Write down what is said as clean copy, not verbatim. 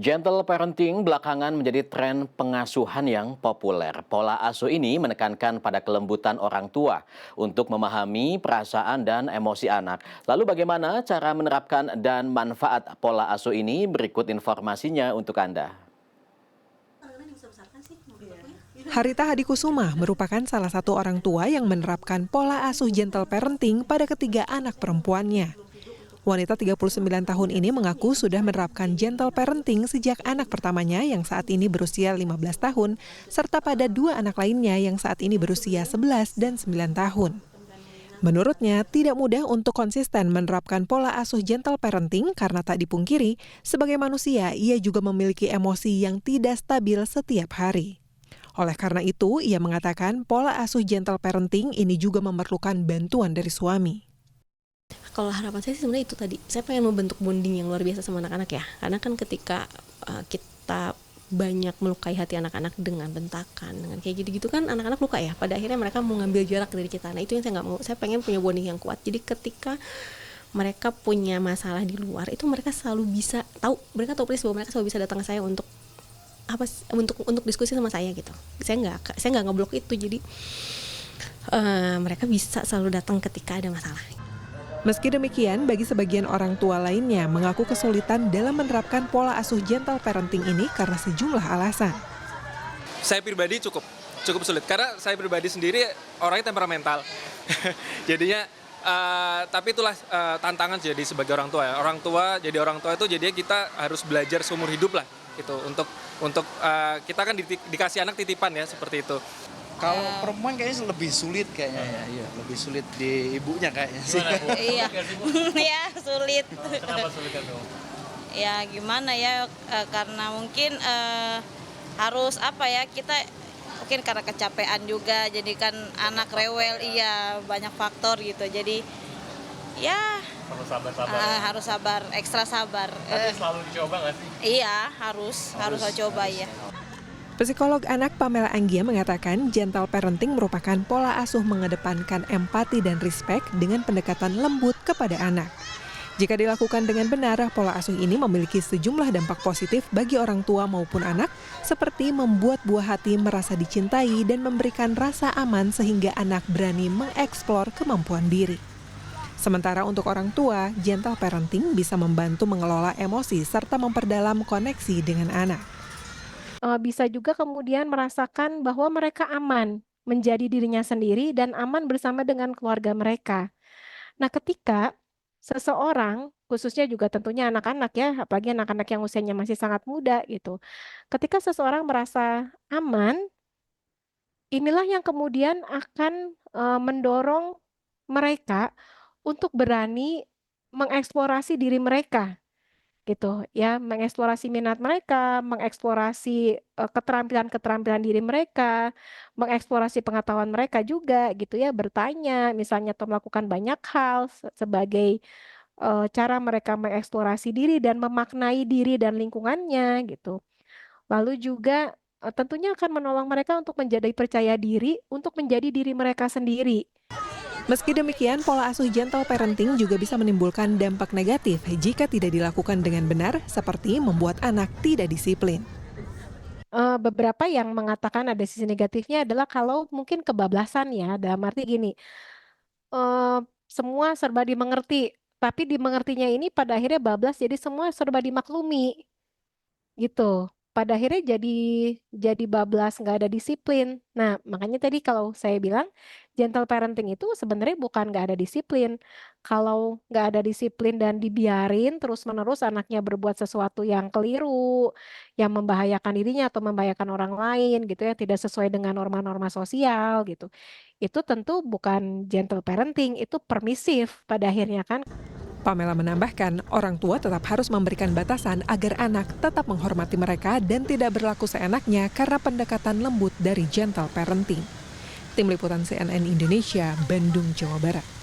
Gentle parenting belakangan menjadi tren pengasuhan yang populer. Pola asuh ini menekankan pada kelembutan orang tua untuk memahami perasaan dan emosi anak. Lalu bagaimana cara menerapkan dan manfaat pola asuh ini? Berikut informasinya untuk Anda. Harita Hadikusuma merupakan salah satu orang tua yang menerapkan pola asuh gentle parenting pada ketiga anak perempuannya. Wanita 39 tahun ini mengaku sudah menerapkan gentle parenting sejak anak pertamanya yang saat ini berusia 15 tahun, serta pada dua anak lainnya yang saat ini berusia 11 dan 9 tahun. Menurutnya, tidak mudah untuk konsisten menerapkan pola asuh gentle parenting karena tak dipungkiri, sebagai manusia ia juga memiliki emosi yang tidak stabil setiap hari. Oleh karena itu, ia mengatakan pola asuh gentle parenting ini juga memerlukan bantuan dari suami. Kalau harapan saya sih sebenarnya itu tadi, saya pengen membentuk bonding yang luar biasa sama anak-anak ya. Karena kan ketika kita banyak melukai hati anak-anak dengan bentakan, dengan kayak gitu-gitu kan anak-anak luka ya. Pada akhirnya mereka mau ngambil jarak dari kita. Nah itu yang saya nggak mau, saya pengen punya bonding yang kuat. Jadi ketika mereka punya masalah di luar, itu mereka selalu bisa tahu, mereka tahu persis bahwa mereka selalu bisa datang ke saya untuk diskusi sama saya gitu. Saya nggak ngeblok itu, jadi mereka bisa selalu datang ketika ada masalah. Meski demikian, bagi sebagian orang tua lainnya mengaku kesulitan dalam menerapkan pola asuh gentle parenting ini karena sejumlah alasan. Saya pribadi cukup sulit karena saya pribadi sendiri orangnya temperamental. Jadinya tapi itulah tantangan jadi sebagai orang tua ya. Jadi orang tua itu jadinya kita harus belajar seumur hidup lah gitu untuk kita kan dikasih anak titipan ya, seperti itu. Kalau perempuan kayaknya lebih sulit kayaknya ya, lebih sulit di ibunya kayaknya sih. Iya, ya sulit. Kenapa sulit itu? Ya gimana ya, karena mungkin harus kita mungkin karena kecapean juga, jadi kan anak rewel, iya banyak faktor gitu, jadi ya harus sabar, ekstra sabar. Tapi selalu dicoba nggak sih? Iya harus coba ya. Psikolog anak Pamela Anggia mengatakan gentle parenting merupakan pola asuh mengedepankan empati dan respect dengan pendekatan lembut kepada anak. Jika dilakukan dengan benar, pola asuh ini memiliki sejumlah dampak positif bagi orang tua maupun anak, seperti membuat buah hati merasa dicintai dan memberikan rasa aman sehingga anak berani mengeksplor kemampuan diri. Sementara untuk orang tua, gentle parenting bisa membantu mengelola emosi serta memperdalam koneksi dengan anak. Bisa juga kemudian merasakan bahwa mereka aman menjadi dirinya sendiri dan aman bersama dengan keluarga mereka. Nah, ketika seseorang, khususnya juga tentunya anak-anak ya, apalagi anak-anak yang usianya masih sangat muda gitu. Ketika seseorang merasa aman, inilah yang kemudian akan mendorong mereka untuk berani mengeksplorasi diri mereka. Gitu ya, mengeksplorasi minat mereka, mengeksplorasi keterampilan-keterampilan diri mereka, mengeksplorasi pengetahuan mereka juga gitu ya, bertanya misalnya atau melakukan banyak hal sebagai cara mereka mengeksplorasi diri dan memaknai diri dan lingkungannya gitu. Lalu juga tentunya akan menolong mereka untuk menjadi percaya diri untuk menjadi diri mereka sendiri. Meski demikian, pola asuh gentle parenting juga bisa menimbulkan dampak negatif jika tidak dilakukan dengan benar, seperti membuat anak tidak disiplin. Beberapa yang mengatakan ada sisi negatifnya adalah kalau mungkin kebablasan ya, dalam arti gini, semua serba dimengerti, tapi dimengertinya ini pada akhirnya bablas, jadi semua serba dimaklumi, gitu. Pada akhirnya jadi bablas, nggak ada disiplin. Nah, makanya tadi kalau saya bilang gentle parenting itu sebenarnya bukan nggak ada disiplin. Kalau nggak ada disiplin dan dibiarin terus-menerus anaknya berbuat sesuatu yang keliru, yang membahayakan dirinya atau membahayakan orang lain gitu ya, tidak sesuai dengan norma-norma sosial gitu. Itu tentu bukan gentle parenting, itu permisif pada akhirnya kan. Pamela menambahkan, orang tua tetap harus memberikan batasan agar anak tetap menghormati mereka dan tidak berlaku seenaknya karena pendekatan lembut dari gentle parenting. Tim Liputan CNN Indonesia, Bandung, Jawa Barat.